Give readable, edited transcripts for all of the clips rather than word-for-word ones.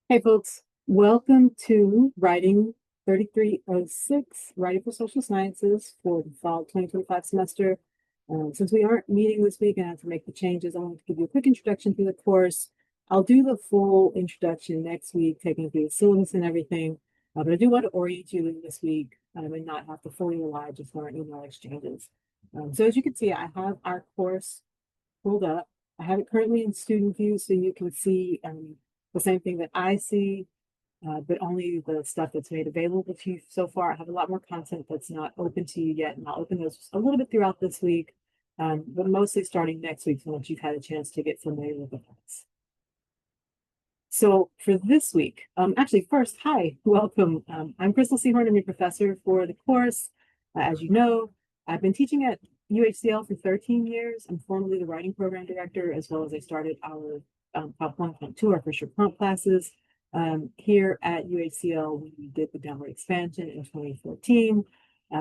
Hey folks, welcome to Writing 3306, Writing for Social Sciences for the fall 2025 semester. Since we aren't meeting this week and I have to make the changes, I wanted to give you a quick introduction to the course. I'll do the full introduction next week, taking through the syllabus and everything, but I do want to orient you this week and not have to fully rely just on our email exchanges. So as you can see, I have our course pulled up. I have it currently in student view so you can see the same thing that I see, but only the stuff that's made available to you so far. I have a lot more content that's not open to you yet, and I'll open those a little bit throughout this week, but mostly starting next week once you've had a chance to get familiar with the class. So for this week, actually first, hi, welcome. I'm Crystal Seahorn. I'm your professor for the course. As you know, I've been teaching at UHCL for 13 years. I'm formerly the writing program director, as well as I started our Prop 1.2, our first year prompt classes. Here at UHCL, we did the downward expansion in 2014.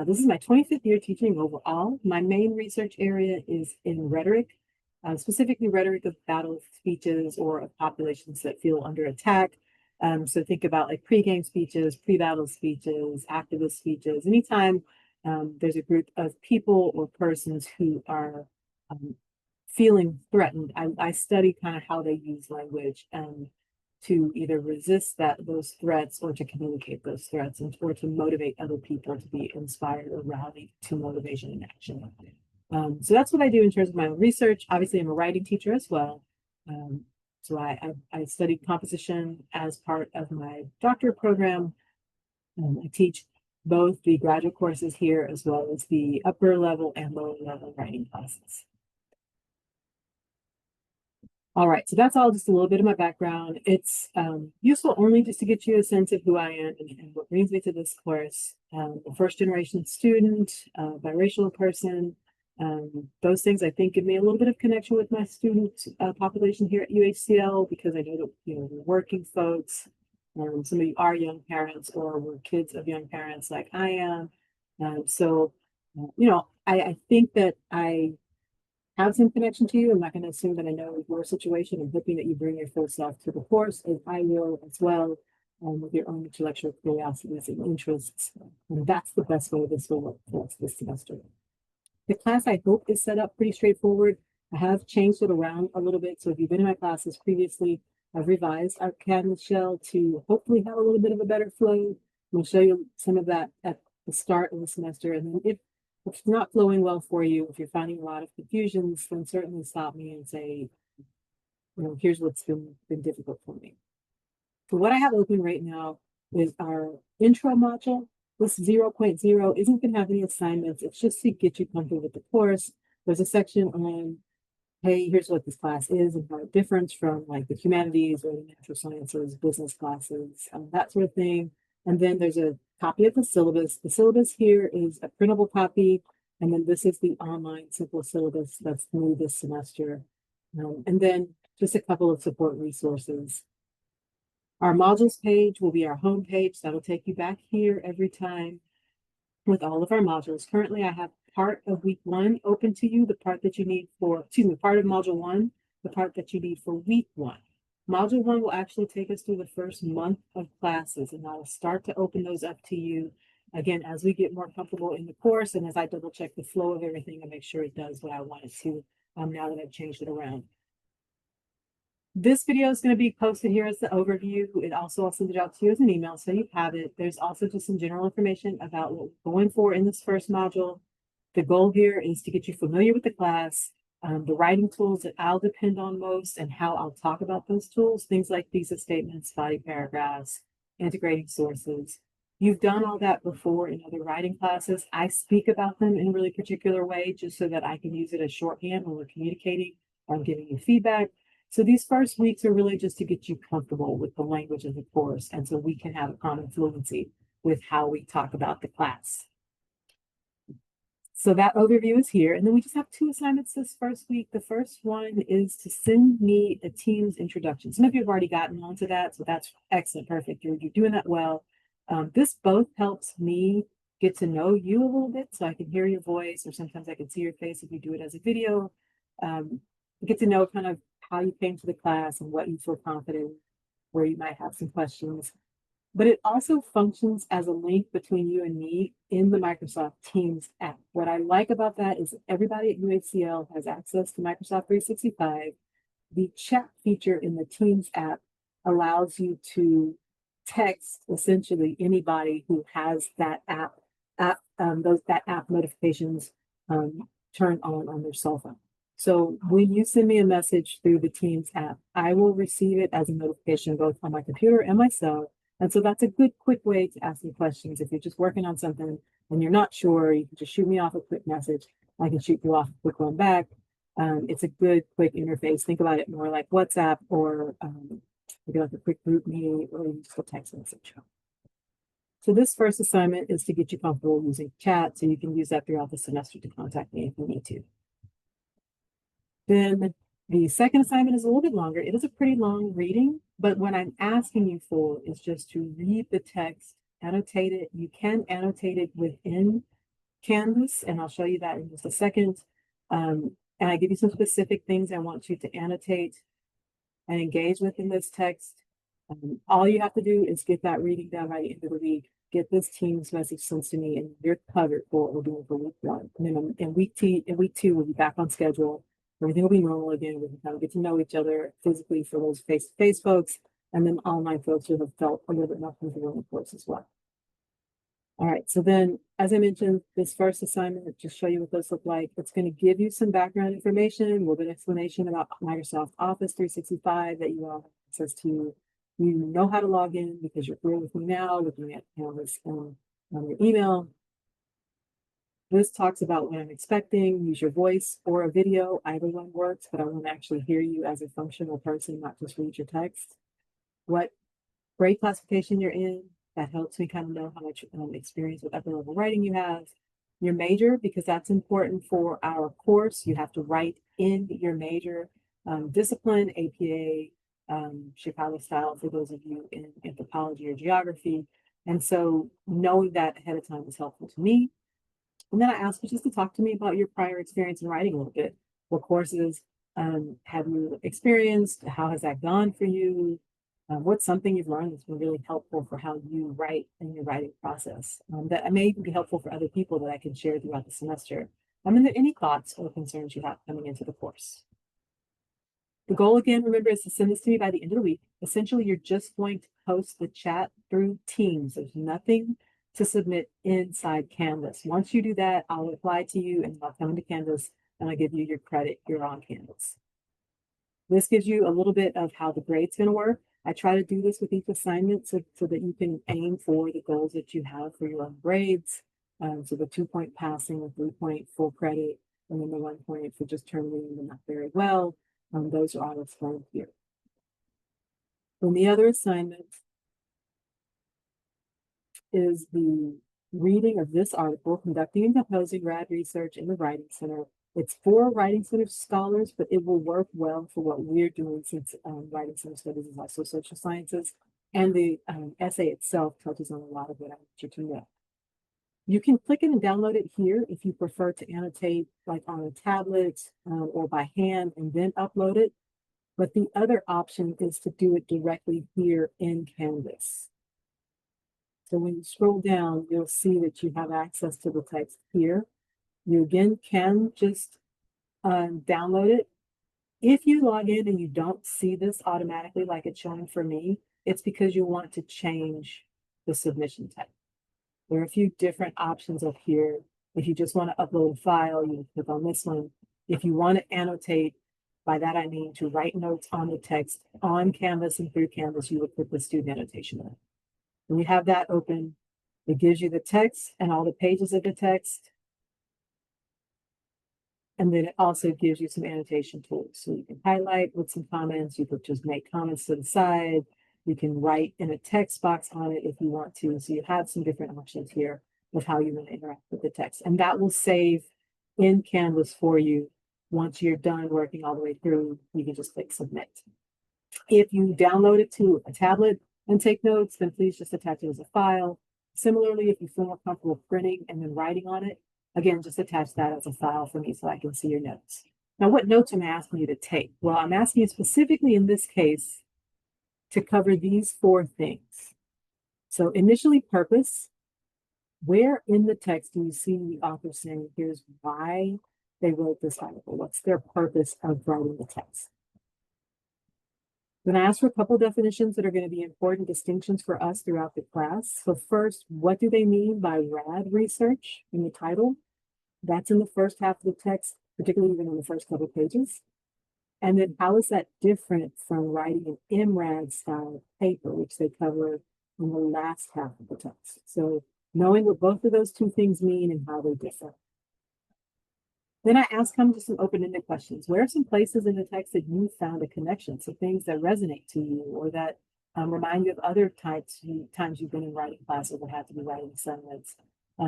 This is my 25th year teaching overall. My main research area is in rhetoric, specifically rhetoric of battle speeches or of populations that feel under attack. So think about like pre-game speeches, pre-battle speeches, activist speeches. Anytime there's a group of people or persons who are feeling threatened, I study kind of how they use language to either resist those threats or to communicate those threats or to motivate other people to be inspired or rallied to motivation and action. So that's what I do in terms of my own research. Obviously, I'm a writing teacher as well. So I studied composition as part of my doctorate program. I teach both the graduate courses here as well as the upper level and lower level writing classes. All right, so that's all just a little bit of my background. It's useful only just to get you a sense of who I am and what brings me to this course. A first generation student, biracial person, those things I think give me a little bit of connection with my student population here at UHCL because I know that we're working folks. Some of you are young parents or were kids of young parents like I am. I think that I have some connection to you. I'm not going to assume that I know your situation. I'm hoping that you bring your full self to the course, as I will as well, with your own intellectual curiosities and interests. And that's the best way this will work for us this semester. The class, I hope, is set up pretty straightforward. I have changed it around a little bit. So if you've been in my classes previously, I've revised our Canvas shell to hopefully have a little bit of a better flow. We'll show you some of that at the start of the semester. And then if it's not flowing well for you, if you're finding a lot of confusions, then certainly stop me and say, here's what's been difficult for me. So what I have open right now is our intro module. This 0.0 isn't going to have any assignments. It's just to get you comfortable with the course. There's a section on, hey, here's what this class is and how it differs from like the humanities or the natural sciences, business classes, that sort of thing. And then there's a copy of the syllabus. The syllabus here is a printable copy. And then this is the online simple syllabus that's new this semester. And then just a couple of support resources. Our modules page will be our home page. That'll take you back here every time with all of our modules. Currently, I have part of week 1 open to you, the part that you need for, part of module 1, the part that you need for week 1. Module 1 will actually take us through the first month of classes, and I'll start to open those up to you again as we get more comfortable in the course and as I double check the flow of everything and make sure it does what I want it to now that I've changed it around. This video is going to be posted here as the overview. I'll send it out to you as an email so you have it. There's also just some general information about what we're going for in this first module. The goal here is to get you familiar with the class, the writing tools that I'll depend on most and how I'll talk about those tools, things like thesis statements, body paragraphs, integrating sources. You've done all that before in other writing classes. I speak about them in a really particular way just so that I can use it as shorthand when we're communicating or I'm giving you feedback. So these first weeks are really just to get you comfortable with the language of the course and so we can have a common fluency with how we talk about the class. So that overview is here. And then we just have 2 assignments this first week. The first one is to send me a team's introduction. Some of you have already gotten onto that, so that's excellent, perfect. You're doing that well. This both helps me get to know you a little bit so I can hear your voice, or sometimes I can see your face if you do it as a video. Get to know kind of how you came to the class and what you feel confident where you might have some questions. But it also functions as a link between you and me in the Microsoft Teams app. What I like about that is everybody at UHCL has access to Microsoft 365. The chat feature in the Teams app allows you to text essentially anybody who has that that app notifications turned on their cell phone. So when you send me a message through the Teams app, I will receive it as a notification both on my computer and my cell. And so that's a good quick way to ask me questions. If you're just working on something and you're not sure, you can just shoot me off a quick message. I can shoot you off a quick one back. It's a good quick interface. Think about it more like WhatsApp or like a quick group meeting or even just a text message. So this first assignment is to get you comfortable using chat, so you can use that throughout the semester to contact me if you need to. Then the second assignment is a little bit longer. It is a pretty long reading, but what I'm asking you for is just to read the text, annotate it. You can annotate it within Canvas, and I'll show you that in just a second. And I give you some specific things I want you to annotate and engage with in this text. All you have to do is get that reading done by the end of the week, get this Teams message sent to me, and you're covered for what we're doing for week one. And then in week two, we'll be back on schedule. Everything will be normal again. We can kind of get to know each other physically for those face-to-face folks, and then online folks who have felt a little bit more comfortable in the course as well. All right, so then, as I mentioned, this first assignment, just show you what those look like. It's going to give you some background information, a little bit of explanation about Microsoft Office 365 that you all have access to. You know how to log in because you're here with me now, looking at Canvas and on your email. This talks about what I'm expecting. Use your voice or a video. Either one works, but I want to actually hear you as a functional person, not just read your text. What grade classification you're in. That helps me kind of know how much experience with upper level writing you have. Your major, because that's important for our course. You have to write in your major. Discipline, APA, Chicago style for those of you in anthropology or geography. And so knowing that ahead of time is helpful to me. And then I ask you just to talk to me about your prior experience in writing a little bit. What courses have you experienced? How has that gone for you? What's something you've learned that's been really helpful for how you write in your writing process that may even be helpful for other people that I can share throughout the semester? Are there any thoughts or concerns you have coming into the course? The goal again, remember, is to send this to me by the end of the week. Essentially, you're just going to post the chat through Teams. There's nothing to submit inside Canvas. Once you do that, I'll reply to you and I'll come into Canvas and I'll give you your credit. You're on Canvas. This gives you a little bit of how the grade's going to work. I try to do this with each assignment so that you can aim for the goals that you have for your own grades. So the 2-point passing, the 3-point full credit, and then the 1 point for just turning them not very well. Those are all explained here. Then the other assignment is the reading of this article, Conducting and Composing Rad Research in the Writing Center. It's for Writing Center scholars, but it will work well for what we're doing since Writing Center Studies is also social sciences. And the essay itself touches on a lot of what I want you to know. You can click it and download it here if you prefer to annotate like on a tablet or by hand and then upload it. But the other option is to do it directly here in Canvas. So when you scroll down, you'll see that you have access to the text here. You again can just download it. If you log in and you don't see this automatically like it's showing for me, it's because you want to change the submission type. There are a few different options up here. If you just want to upload a file, you can click on this one. If you want to annotate, by that I mean to write notes on the text on Canvas and through Canvas, you would click the student annotation button. When you have that open, it gives you the text and all the pages of the text. And then it also gives you some annotation tools. So you can highlight with some comments. You could just make comments to the side. You can write in a text box on it if you want to. So you have some different options here of how you want to interact with the text. And that will save in Canvas for you. Once you're done working all the way through, you can just click submit. If you download it to a tablet and take notes, then please just attach it as a file. Similarly, if you feel more comfortable printing and then writing on it, again, just attach that as a file for me so I can see your notes. Now, what notes am I asking you to take? Well, I'm asking you specifically in this case to cover these four things. So initially, purpose. Where in the text do you see the author saying, here's why they wrote this article? What's their purpose of writing the text? Then I asked for a couple definitions that are going to be important distinctions for us throughout the class. So first, what do they mean by rad research in the title? That's in the first half of the text, particularly even in the first couple pages. And then how is that different from writing an MRAD style paper, which they cover in the last half of the text? So knowing what both of those two things mean and how they differ. Then I asked them just some open-ended questions. Where are some places in the text that you found a connection? So things that resonate to you or that remind you of other times you've been in writing classes or had to be writing assignments.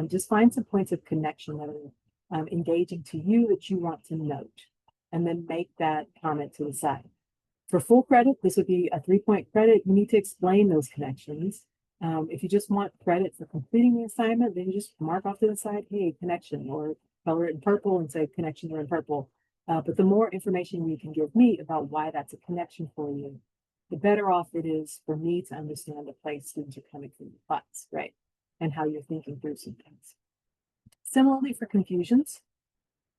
Just find some points of connection that are engaging to you that you want to note, and then make that comment to the side. For full credit, this would be a 3-point credit. You need to explain those connections. If you just want credit for completing the assignment, then you just mark off to the side, hey, connection, or color it in purple and say connections are in purple. But the more information you can give me about why that's a connection for you, the better off it is for me to understand the place students are coming from the class, right? And how you're thinking through some things. Similarly, for confusions,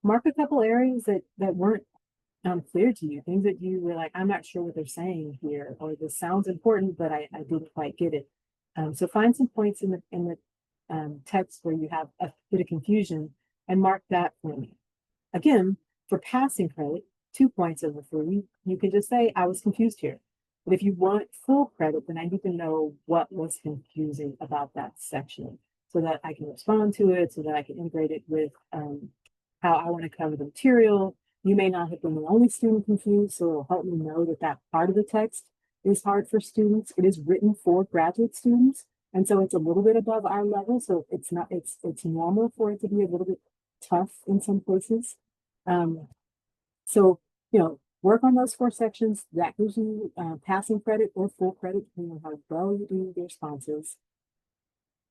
mark a couple areas that weren't clear to you, things that you were like, I'm not sure what they're saying here, or this sounds important, but I didn't quite get it. So find some points in the text where you have a bit of confusion and mark that for me. Again, for passing credit, 2 points over 3, you can just say, I was confused here. But if you want full credit, then I need to know what was confusing about that section so that I can respond to it, so that I can integrate it with how I want to cover the material. You may not have been the only student confused, so it'll help me know that that part of the text is hard for students. It is written for graduate students, and so it's a little bit above our level. So it's normal for it to be a little bit tough in some places. So, work on those 4 sections. That gives you passing credit or full credit, depending on how well you do your responses.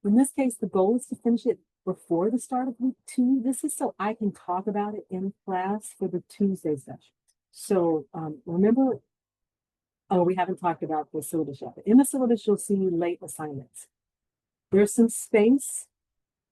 In this case, the goal is to finish it before the start of week 2. This is so I can talk about it in class for the Tuesday session. So remember, we haven't talked about the syllabus yet. But in the syllabus, you'll see late assignments. There's some space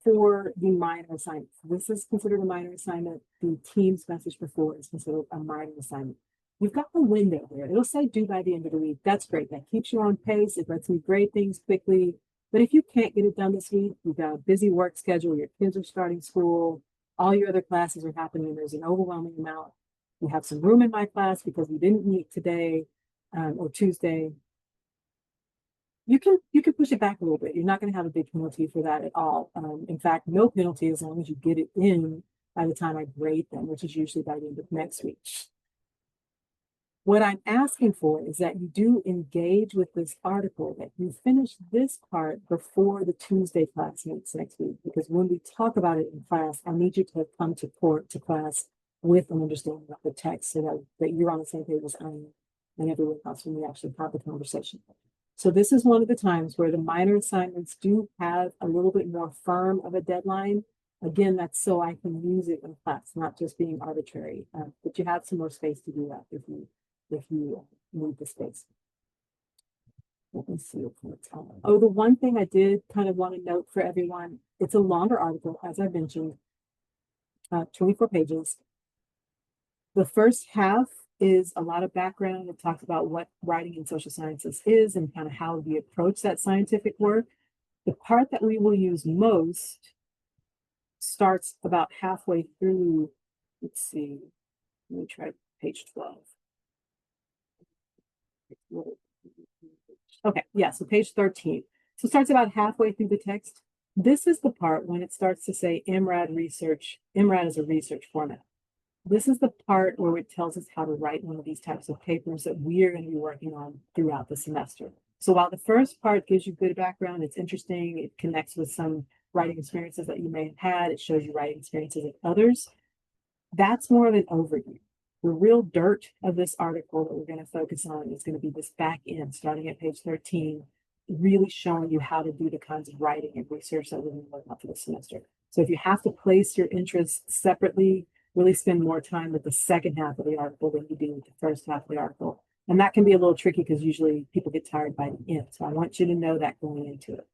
for the minor assignments. This is considered a minor assignment. The team's message before is considered a minor assignment. You've got the window there. It'll say due by the end of the week. That's great. That keeps you on pace. It lets me grade things quickly. But if you can't get it done this week, you've got a busy work schedule, your kids are starting school, all your other classes are happening, there's an overwhelming amount. We have some room in my class because we didn't meet today or Tuesday. You can push it back a little bit. You're not going to have a big penalty for that at all. In fact, no penalty as long as you get it in by the time I grade them, which is usually by the end of next week. What I'm asking for is that you do engage with this article, that you finish this part before the Tuesday class meets next week, because when we talk about it in class, I need you to come to class with an understanding of the text so that you're on the same page as I am and everyone else when we actually have the conversation. So this is one of the times where the minor assignments do have a little bit more firm of a deadline. Again, that's so I can use it in class, not just being arbitrary, but you have some more space to do that if you need the space. Let me see what's on. Oh, the one thing I did kind of want to note for everyone, it's a longer article, as I mentioned, 24 pages. The first half is a lot of background. It talks about what writing in social sciences is and kind of how we approach that scientific work. The part that we will use most starts about halfway through. Let's see, let me try page 12. Okay, yeah, so page 13. So it starts about halfway through the text. This is the part when it starts to say MRAD research. MRAD is a research format. This is the part where it tells us how to write one of these types of papers that we are going to be working on throughout the semester. So while the first part gives you good background, it's interesting, it connects with some writing experiences that you may have had, it shows you writing experiences of others, that's more of an overview. The real dirt of this article that we're going to focus on is going to be this back end, starting at page 13, really showing you how to do the kinds of writing and research that we're going to work on for the semester. So if you have to place your interests separately, really spend more time with the second half of the article than you do with the first half of the article. And that can be a little tricky because usually people get tired by the end. So I want you to know that going into it.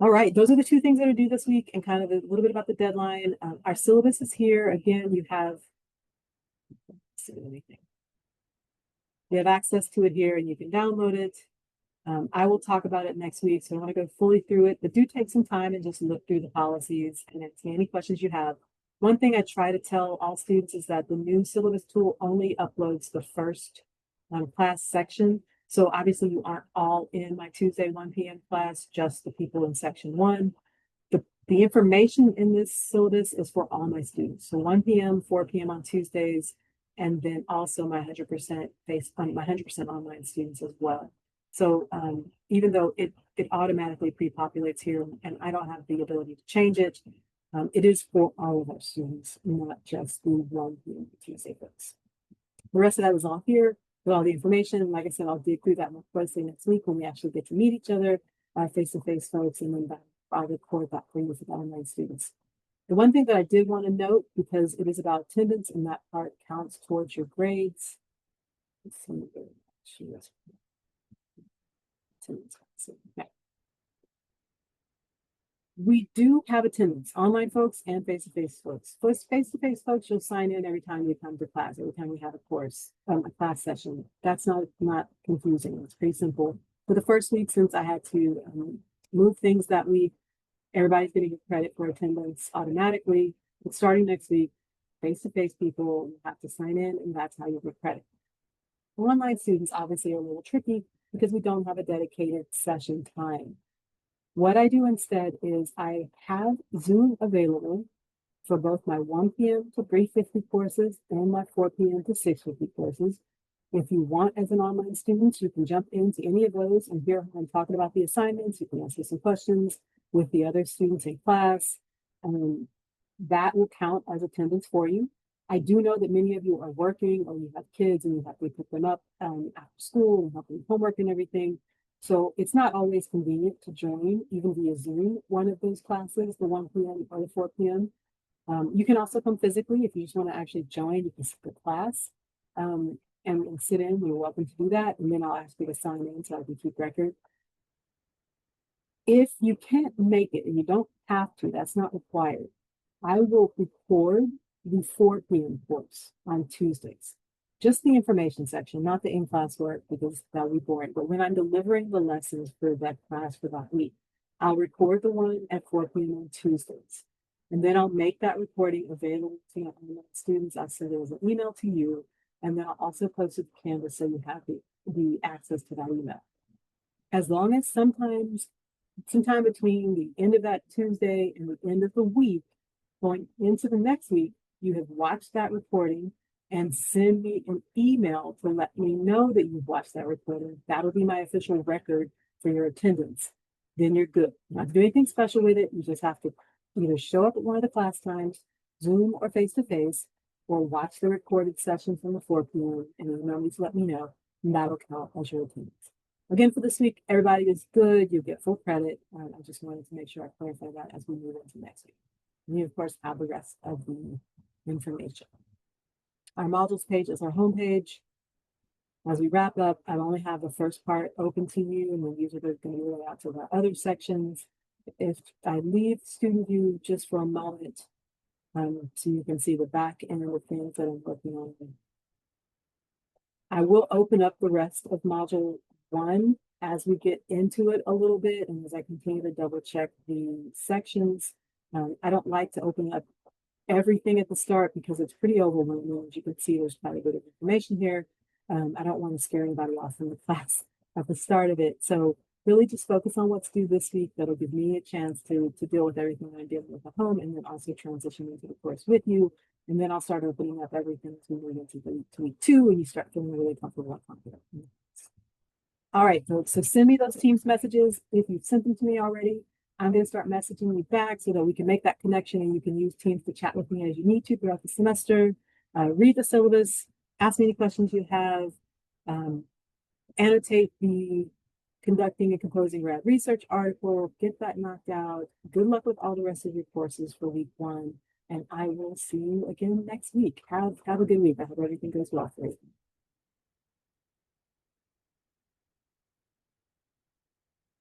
All right, those are the two things that are due this week and kind of a little bit about the deadline. Our syllabus is here. Again, you have, anything. You have access to it here and you can download it. I will talk about it next week, so I want to go fully through it, but do take some time and just look through the policies and answer any questions you have. One thing I try to tell all students is that the new syllabus tool only uploads the first class section. So obviously you aren't all in my Tuesday 1 p.m. class, just the people in section 1. The information in this syllabus is for all my students. So 1 p.m., 4 p.m. on Tuesdays, and then also my 100% my 100% online students as well. So even though it automatically pre-populates here and I don't have the ability to change it, it is for all of our students, not just the 1 p.m. Tuesday folks. The rest of that is all here with all the information. Like I said, I'll dig through that more closely next week when we actually get to meet each other, face-to-face folks, and then I'll record that for you for the online students. The one thing that I did want to note, because it is about attendance and that part counts towards your grades. Let's see. Okay. We do have attendance, online folks and face-to-face folks. Face-to-face folks, you'll sign in every time you come to class, every time we have a course, a class session. That's not confusing. It's pretty simple. For the first week, since I had to move things that week, everybody's going to get credit for attendance automatically. But starting next week, face-to-face people have to sign in, and that's how you get credit. Online students obviously are a little tricky because we don't have a dedicated session time. What I do instead is I have Zoom available for both my 1 p.m. to 3:50 courses and my 4 p.m. to 6:50 courses. If you want, as an online student, you can jump into any of those and hear how I'm talking about the assignments. You can answer some questions with the other students in class. That will count as attendance for you. I do know that many of you are working or you have kids and you have to pick them up after school and help them with homework and everything. So it's not always convenient to join, even via Zoom, one of those classes, the 1 p.m. or the 4 p.m. You can also come physically if you just want to actually join. You can skip the class and sit in. You're welcome to do that. And then I'll ask you to sign in so I can keep record. If you can't make it, and you don't have to, that's not required, I will record the 4 p.m. course on Tuesdays. Just the information section, not the in-class work, because that would be boring. But when I'm delivering the lessons for that class for that week, I'll record the one at 4 p.m. on Tuesdays. And then I'll make that recording available to my online students. I'll send it as an email to you. And then I'll also post it to Canvas so you have the access to that email. As long as sometime between the end of that Tuesday and the end of the week, going into the next week, you have watched that recording and send me an email to let me know that you've watched that recording. That'll be my official record for your attendance. Then you're good. Not to do anything special with it. You just have to either show up at one of the class times, Zoom or face-to-face, or watch the recorded session from the 4 p.m. and email me to let me know, and that'll count as your attendance. Again, for this week, everybody is good. You'll get full credit. I just wanted to make sure I clarify that as we move into next week. And you, of course, have the rest of the information. Our modules page is our homepage. As we wrap up, I only have the first part open to you, and then these are going to be rolled out to the other sections. If I leave student view just for a moment, so you can see the back end of the things that I'm working on. I will open up the rest of module 1 as we get into it a little bit, and as I continue to double check the sections. I don't like to open up everything at the start because it's pretty overwhelming. As you can see, there's quite a bit of information here. I don't want to scare anybody off from the class at the start of it. So really just focus on what's due this week. That'll give me a chance to deal with everything I'm dealing with at home, and then also transition into the course with you. And then I'll start opening up everything as we move into week 2, and you start feeling really comfortable and confident. All right, folks, so send me those Teams messages. If you've sent them to me already, I'm going to start messaging you back so that we can make that connection, and you can use Teams to chat with me as you need to throughout the semester. Read the syllabus, ask me any questions you have, annotate the conducting and composing rad research article, get that knocked out. Good luck with all the rest of your courses for week 1, and I will see you again next week. Have a good week. I hope everything goes well for you.